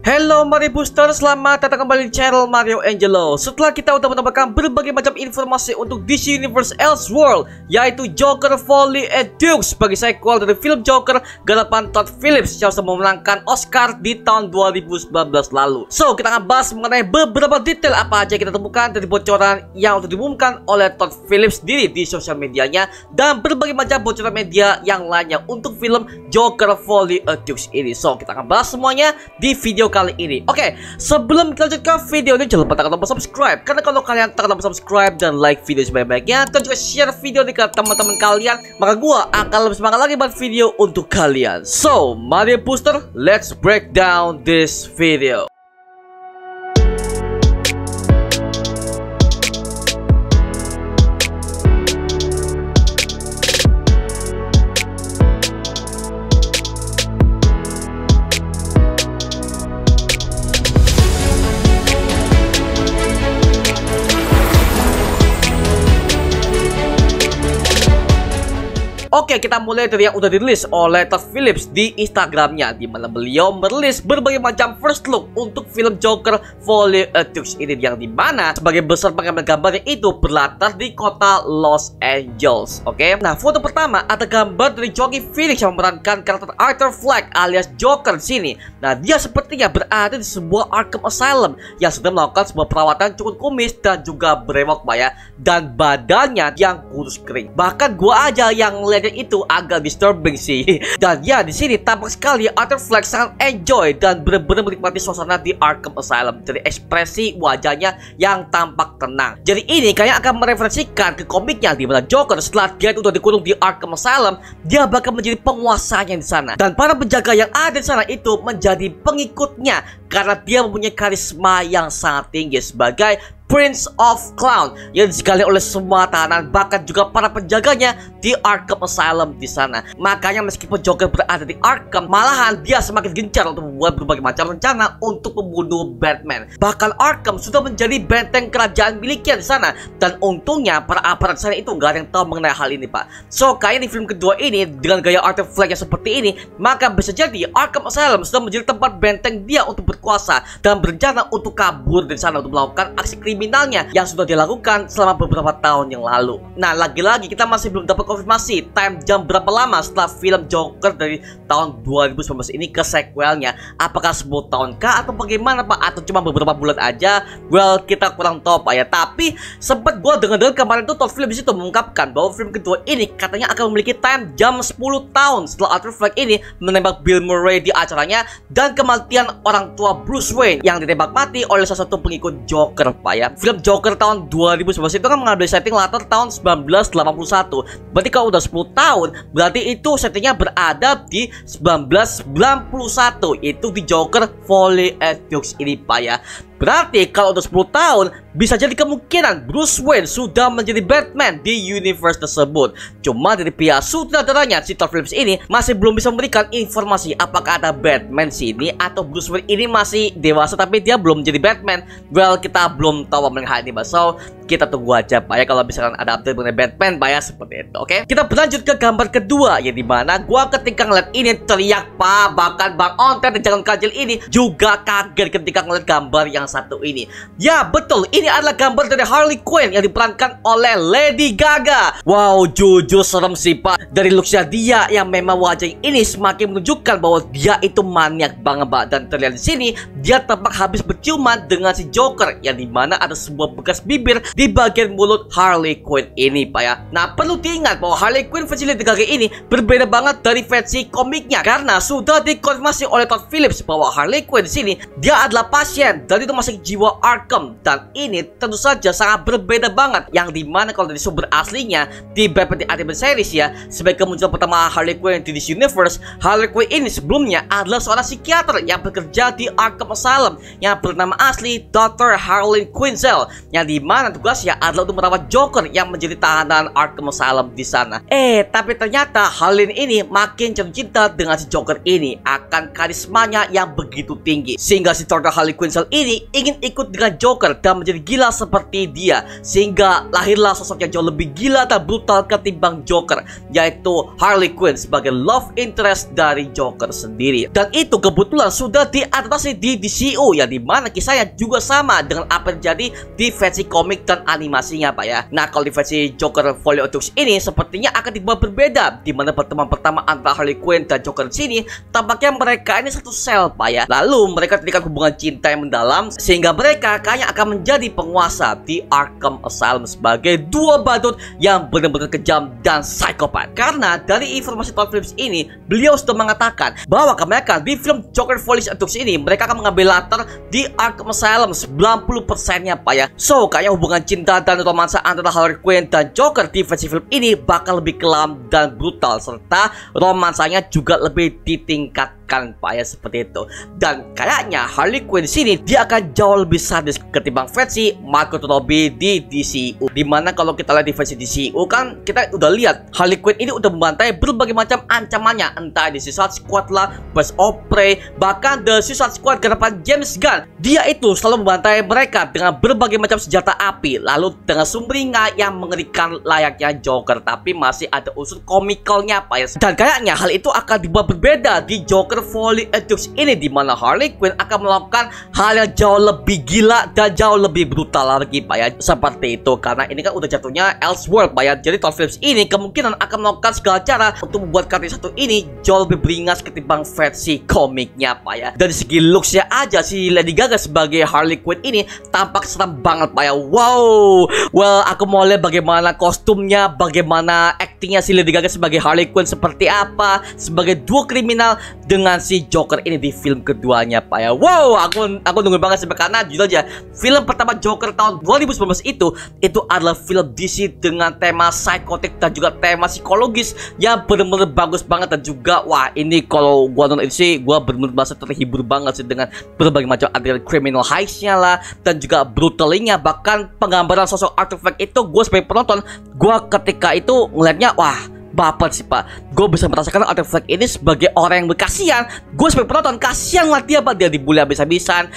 Hello Mario Booster, selamat datang kembali di channel Mario Angelo. Setelah kita udah mendapatkan berbagai macam informasi untuk DC Universe Elseworld, yaitu Joker Folie et Deux sebagai sequel dari film Joker garapan Todd Phillips yang sudah memenangkan Oscar di tahun 2019 lalu. So, kita akan bahas mengenai beberapa detail apa aja kita temukan dari bocoran yang sudah diumumkan oleh Todd Phillips sendiri di sosial medianya dan berbagai macam bocoran media yang lainnya untuk film Joker Folie et Deux ini. So, kita akan bahas semuanya di video kali ini. Oke, sebelum kita lanjut ke video ini, jangan lupa tekan tombol subscribe, karena kalau kalian tekan tombol subscribe dan like video sebanyak-banyaknya dan juga share video ini ke teman-teman kalian, maka gua akan lebih semangat lagi buat video untuk kalian. So, Mario Booster, let's break down this video. Oke, kita mulai dari yang udah dirilis oleh Todd Phillips di Instagramnya, di mana beliau merilis berbagai macam first look untuk film Joker Folie et Deux ini, yang dimana sebagai besar pengambil gambarnya itu berlatar di kota Los Angeles. Oke, nah foto pertama ada gambar dari Joaquin Phoenix yang memerankan karakter Arthur Fleck alias Joker di sini. Nah, dia sepertinya berada di sebuah Arkham Asylum yang sedang melakukan sebuah perawatan cukur kumis dan juga berewok ya, dan badannya yang kurus kering. Bahkan gua aja yang ngeliatnya itu agak disturbing sih. Dan ya, di sini tampak sekali Arthur Fleck sangat enjoy dan benar-benar menikmati suasana di Arkham Asylum dari ekspresi wajahnya yang tampak tenang. Jadi ini kayak akan mereferensikan ke komiknya, di mana Joker setelah dia itu udah dikurung di Arkham Asylum, dia bakal menjadi penguasanya di sana. Dan para penjaga yang ada di sana itu menjadi pengikutnya karena dia mempunyai karisma yang sangat tinggi sebagai Prince of Clown yang disekali oleh semua tahanan, bahkan juga para penjaganya di Arkham Asylum di sana. Makanya meskipun Joker berada di Arkham, malahan dia semakin gencar untuk membuat berbagai macam rencana untuk membunuh Batman. Bahkan Arkham sudah menjadi benteng kerajaan miliknya di sana. Dan untungnya para aparat sana itu nggak ada yang tahu mengenai hal ini, Pak. So, kayak di film kedua ini dengan gaya Arthur Fleck yang seperti ini, maka bisa jadi Arkham Asylum sudah menjadi tempat benteng dia untuk berkuasa dan berencana untuk kabur dari sana untuk melakukan aksi kriminalnya yang sudah dilakukan selama beberapa tahun yang lalu. Nah, lagi-lagi kita masih belum dapat konfirmasi time jam berapa lama setelah film Joker dari tahun 2019 ini ke sequelnya. Apakah 10 tahun kah atau bagaimana, Pak? Atau cuma beberapa bulan aja? Well, kita kurang tahu, Pak ya. Tapi sempat gue dengar kemarin tuh Todd Phillips itu mengungkapkan bahwa film kedua ini katanya akan memiliki time jam 10 tahun setelah Arthur Fleck ini menembak Bill Murray di acaranya dan kematian orang tua Bruce Wayne yang ditembak mati oleh salah satu pengikut Joker, Pak ya. Film Joker tahun 2011 itu kan mengambil setting latar tahun 1981. Berarti kalau udah 10 tahun, berarti itu settingnya berada di 1991. Itu di Joker Folie et Deux ini, Pak ya. Berarti kalau udah 10 tahun, bisa jadi kemungkinan Bruce Wayne sudah menjadi Batman di universe tersebut. Cuma dari pihak sutradaranya, si Todd Phillips ini masih belum bisa memberikan informasi apakah ada Batman sini atau Bruce Wayne ini masih dewasa tapi dia belum menjadi Batman. Well, kita belum tahu mengenai hal ini, Pak. So, kita tunggu aja, Pak ya, kalau misalkan ada update mengenai Batman, Pak ya, seperti itu. Oke, kita berlanjut ke gambar kedua, ya, dimana gua ketika ngeliat ini teriak, Pak. Bahkan Bang Onten dan Jangan Kajil ini juga kaget ketika ngeliat gambar yang satu ini. Ya, betul, ini adalah gambar dari Harley Quinn yang diperankan oleh Lady Gaga. Wow, jujur serem sih, Pak. Dari looksnya dia yang memang wajah ini semakin menunjukkan bahwa dia itu maniak banget, Pak. Dan terlihat di sini dia tampak habis berciuman dengan si Joker, yang dimana ada sebuah bekas bibir di bagian mulut Harley Quinn ini, Pak ya. Nah, perlu diingat bahwa Harley Quinn versi Lady Gaga ini berbeda banget dari versi komiknya, karena sudah dikonfirmasi oleh Todd Phillips bahwa Harley Quinn di sini dia adalah pasien dan itu masih jiwa Arkham, dan ini tentu saja sangat berbeda banget, yang dimana kalau dari sumber aslinya di Batman The Animated Series ya, sebagai kemunculan pertama Harley Quinn di DC Universe, Harley Quinn ini sebelumnya adalah seorang psikiater yang bekerja di Arkham Asylum yang bernama asli Dr. Harleen Quinzel, yang dimana tugas tugasnya adalah untuk merawat Joker yang menjadi tahanan Arkham Asylum di sana. Tapi ternyata Harleen ini makin jatuh cinta dengan si Joker ini akan karismanya yang begitu tinggi, sehingga si Dr. Harley Quinn ini ingin ikut dengan Joker dan menjadi gila seperti dia, sehingga lahirlah sosok yang jauh lebih gila dan brutal ketimbang Joker, yaitu Harley Quinn sebagai love interest dari Joker sendiri. Dan itu kebetulan sudah diadaptasi di DCU, yang dimana kisahnya juga sama dengan apa yang terjadi di versi komik dan animasinya, Pak ya. Nah, kalau di versi Joker Folio Deluxe ini sepertinya akan dibuat berbeda, di mana pertemuan pertama antara Harley Quinn dan Joker di sini tampaknya mereka ini satu sel, Pak ya. Lalu mereka terlihat hubungan cinta yang mendalam, sehingga mereka kayaknya akan menjadi penguasa di Arkham Asylum sebagai dua badut yang benar-benar kejam dan psikopat. Karena dari informasi Todd Phillips ini, beliau sudah mengatakan bahwa mereka di film Joker Folio Deluxe ini mereka akan mengambil latar di Arkham Asylum 90%-nya, Pak ya. So, kayaknya hubungan cinta dan romansa antara Harley Quinn dan Joker di versi film ini bakal lebih kelam dan brutal, serta romansanya juga lebih ditingkatkan, Pak ya, seperti itu. Dan kayaknya Harley Quinn di sini dia akan jauh lebih sadis ketimbang versi Margot Robbie di DCU. Dimana kalau kita lihat di versi DCU kan kita udah lihat Harley Quinn ini udah membantai berbagai macam ancamannya, entah di Suicide Squad lah, Birds of Prey, bahkan The Suicide Squad kedepan James Gunn. Dia itu selalu membantai mereka dengan berbagai macam senjata api, lalu dengan sumringah yang mengerikan layaknya Joker, tapi masih ada unsur komikalnya, Pak ya. Dan kayaknya hal itu akan dibuat berbeda di Joker Folio Deluxe ini, dimana Harley Quinn akan melakukan hal yang jauh lebih gila dan jauh lebih brutal lagi, Pak ya, seperti itu. Karena ini kan udah jatuhnya Elseworld, Pak ya. Jadi Todd Phillips ini kemungkinan akan melakukan segala cara untuk membuat karya satu ini jauh lebih beringas ketimbang versi komiknya, Pak ya. Dari segi looksnya aja, si Lady Gaga sebagai Harley Quinn ini tampak serem banget, Pak ya. Wow, well, aku mau lihat bagaimana kostumnya, bagaimana aktingnya si Lady Gaga sebagai Harley Quinn seperti apa, sebagai duo kriminal dengan si Joker ini di film keduanya, Pak ya. Wow, aku nunggu banget sih, karena jujur aja film pertama Joker tahun 2019 itu adalah film DC dengan tema psikotik dan juga tema psikologis yang benar-benar bagus banget. Dan juga wah, ini kalau gua nonton ini sih gua benar-benar merasa terhibur banget sih dengan berbagai macam adegan criminal heist-nya lah, dan juga brutalnya, bahkan penggambaran sosok artifact itu. Gue sebagai penonton, gue ketika itu ngeliatnya wah, baper sih, Pak. Gue bisa merasakan artifact ini sebagai orang yang berkasihan. Gue sebagai penonton kasihan lah dia, Pak. Dia dibully habis-habisan.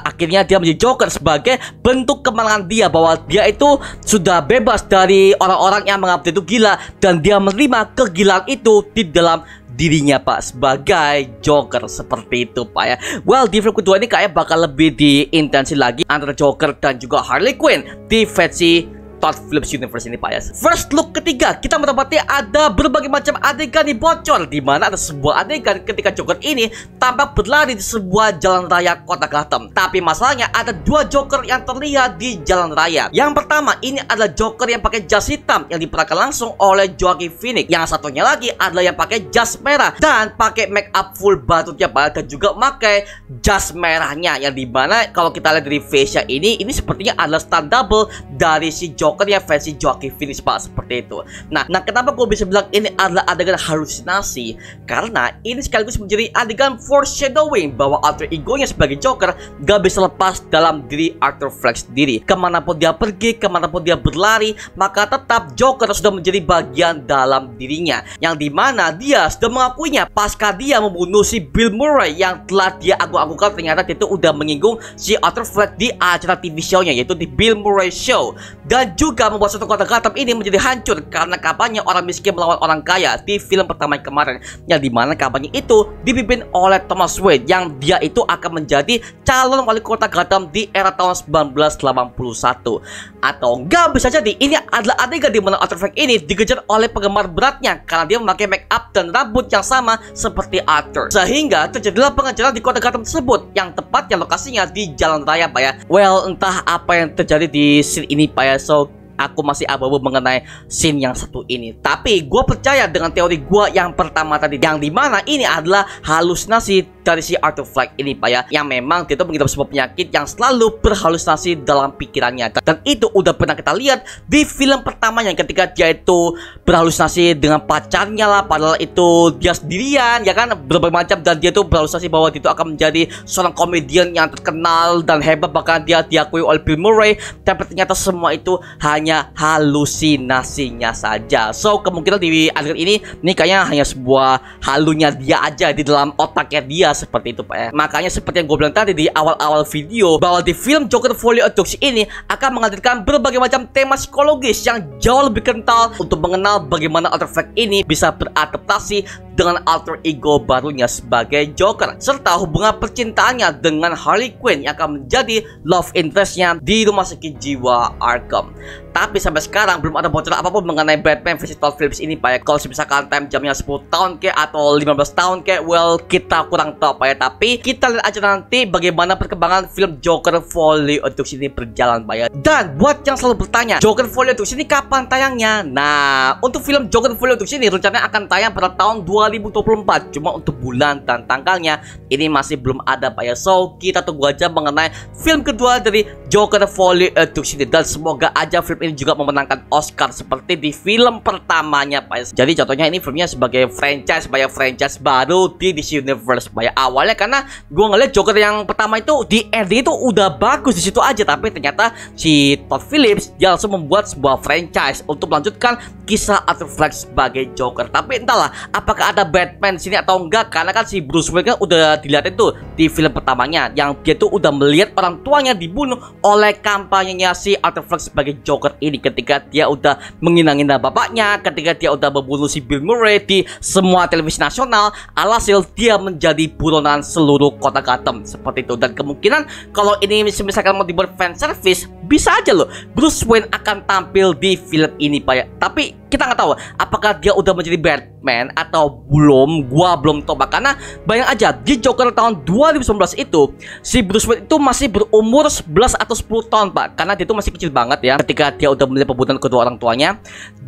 Akhirnya dia menjadi Joker sebagai bentuk kemenangan dia, bahwa dia itu sudah bebas dari orang-orang yang menganggap dia itu gila, dan dia menerima kegilaan itu di dalam dirinya, Pak, sebagai Joker, seperti itu, Pak ya. Well, di film kedua ini kayak bakal lebih diintensi lagi antara Joker dan juga Harley Quinn di versi Todd Phillips Universe ini, Pak ya. First look ketiga, kita mendapati ada berbagai macam adegan dibocor, di mana ada sebuah adegan ketika Joker ini tampak berlari di sebuah jalan raya kota Gotham. Tapi masalahnya ada dua Joker yang terlihat di jalan raya. Yang pertama ini adalah Joker yang pakai jas hitam yang diperankan langsung oleh Joaquin Phoenix. Yang satunya lagi adalah yang pakai jas merah dan pakai make up full batutnya, Pak, dan juga pakai jas merahnya, yang dimana kalau kita lihat dari face-nya ini sepertinya adalah stand double dari si Joker yang versi Joaquin Phoenix, Pak, seperti itu. Nah, kenapa gue bisa bilang ini adalah adegan halusinasi? Karena ini sekaligus menjadi adegan foreshadowing bahwa alter egonya sebagai Joker gak bisa lepas dalam diri Arthur Fleck sendiri. Kemanapun dia pergi, kemanapun dia berlari, maka tetap Joker sudah menjadi bagian dalam dirinya, yang dimana dia sudah mengakuinya pasca dia membunuh si Bill Murray yang telah dia agung-agungkan. Ternyata dia itu udah menyinggung si Arthur Fleck di acara TV show-nya, yaitu di Bill Murray Show, dan juga membuat suatu kota Gotham ini menjadi hancur karena kampanye orang miskin melawan orang kaya di film pertama yang kemarin, yang dimana kampanye itu dipimpin oleh Thomas Wayne, yang dia itu akan menjadi calon wali kota Gotham di era tahun 1981. Atau enggak, bisa jadi ini adalah adegan di mana Arthur Fleck ini dikejar oleh penggemar beratnya karena dia memakai make up dan rambut yang sama seperti Arthur, sehingga terjadilah pengejaran di kota Gotham tersebut, yang tepatnya lokasinya di jalan raya, Pak ya. Well, entah apa yang terjadi di scene ini, Pak ya. So, aku masih abu-abu mengenai scene yang satu ini. Tapi gue percaya dengan teori gue yang pertama tadi, yang dimana ini adalah halusinasi dari si Arthur Fleck ini Pak ya, yang memang dia itu mengidap sebuah penyakit yang selalu berhalusinasi dalam pikirannya. Dan itu udah pernah kita lihat di film pertamanya ketika dia itu berhalusinasi dengan pacarnya lah, padahal itu dia sendirian ya kan, berbagai macam, dan dia itu berhalusinasi bahwa dia itu akan menjadi seorang komedian yang terkenal dan hebat, bahkan dia diakui oleh Bill Murray, tapi ternyata semua itu hanya halusinasinya saja. So kemungkinan di adegan ini kayaknya hanya sebuah halunya dia aja di dalam otaknya dia, seperti itu Pak ya. Makanya seperti yang gue bilang tadi di awal-awal video, bahwa di film Joker Folie à Deux ini akan menghadirkan berbagai macam tema psikologis yang jauh lebih kental untuk mengenal bagaimana Arthur Fleck ini bisa beradaptasi dengan alter ego barunya sebagai Joker, serta hubungan percintaannya dengan Harley Quinn yang akan menjadi love interestnya di rumah sakit jiwa Arkham. Tapi sampai sekarang belum ada bocoran apapun mengenai Batman versi Todd Phillips ini Pak ya. Kalau misalkan time jamnya 10 tahun ke atau 15 tahun ke, well kita kurang tahu Pak ya. Tapi kita lihat aja nanti bagaimana perkembangan film Joker Folie à Deux ini berjalan Pak ya. Dan buat yang selalu bertanya, Joker Folie à Deux ini kapan tayangnya? Nah, untuk film Joker Folie à Deux ini rencananya akan tayang pada tahun 2024. Cuma untuk bulan dan tanggalnya ini masih belum ada Pak ya. So kita tunggu aja mengenai film kedua dari Joker Folie à Deux ini, dan semoga aja film ini juga memenangkan Oscar seperti di film pertamanya Pak ya. Jadi contohnya ini filmnya sebagai franchise Pak ya, franchise baru di DC Universe Pak ya. Awalnya karena gue ngeliat Joker yang pertama itu di ending itu udah bagus di situ aja, tapi ternyata si Todd Phillips dia langsung membuat sebuah franchise untuk melanjutkan kisah Arthur Fleck sebagai Joker. Tapi entahlah apakah ada Batman sini atau enggak, karena kan si Bruce Wayne kan udah dilihatin tuh di film pertamanya yang dia tuh udah melihat orang tuanya dibunuh oleh kampanyenya si Arthur Fleck sebagai Joker ini, ketika dia udah menghina-hina bapaknya, ketika dia udah membunuh si Bill Murray di semua televisi nasional. Alhasil dia menjadi buronan seluruh kota Gotham seperti itu. Dan kemungkinan kalau ini misalkan mau dibuat fan service, bisa aja loh Bruce Wayne akan tampil di film ini Pak ya. Tapi kita nggak tahu apakah dia udah menjadi Batman atau belum. Gua belum tahu Pak, karena bayang aja di Joker tahun 2019 itu si Bruce Wayne itu masih berumur 11 atau 10 tahun Pak, karena dia itu masih kecil banget ya ketika dia udah melihat pembunuhan kedua orang tuanya.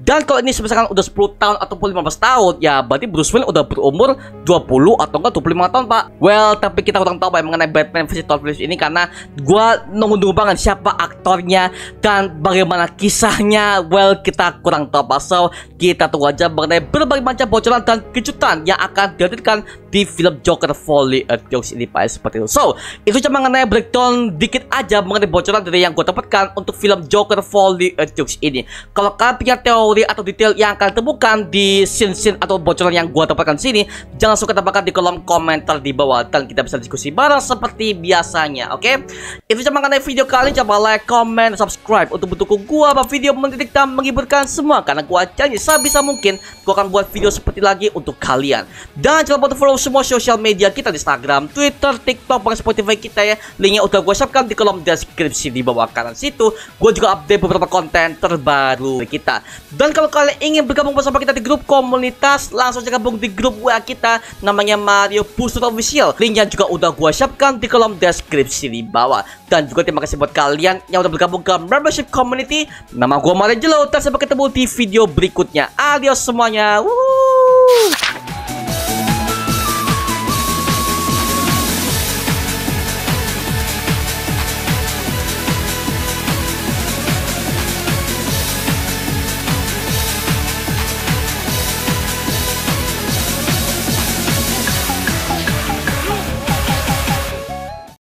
Dan kalau ini misalkan udah 10 tahun ataupun 15 tahun, ya berarti Bruce Wayne udah berumur 20 atau enggak 25 tahun Pak. Well, tapi kita kurang tahu Pak mengenai Batman versi Todd Phillips ini, karena gua nunggu banget siapa aktornya dan bagaimana kisahnya. Well, kita kurang tahu Pak. So kita tunggu aja mengenai berbagai macam bocoran dan kejutan yang akan dihadirkan di film Joker Folie à Deux ini Pak, seperti itu. So itu cuma mengenai breakdown dikit aja mengenai bocoran dari yang gue dapatkan untuk film Joker Folie à Deux ini. Kalau kalian punya teori atau detail yang kalian temukan di scene-scene atau bocoran yang gue dapatkan sini, jangan suka tambahkan di kolom komentar di bawah dan kita bisa diskusi bareng seperti biasanya. Oke, itu cuma mengenai video kali ini. Coba like, comment, subscribe untuk mendukung gue buat video mendidik dan menghiburkan semua, karena gue janji sebisa mungkin gue akan buat video seperti lagi untuk kalian. Dan jangan lupa untuk follow semua sosial media kita di Instagram, Twitter, TikTok, bahkan Spotify kita ya. Linknya udah gue siapkan di kolom deskripsi di bawah kanan situ. Gue juga update beberapa konten terbaru kita. Dan kalau kalian ingin bergabung bersama kita di grup komunitas, langsung aja gabung di grup WA kita namanya Mario Booster Official. Linknya juga udah gue siapkan di kolom deskripsi di bawah. Dan juga terima kasih buat kalian yang udah bergabung ke membership community. Nama gue Mario Jelo, dan sampai ketemu di video berikutnya. Adios semuanya. Woo!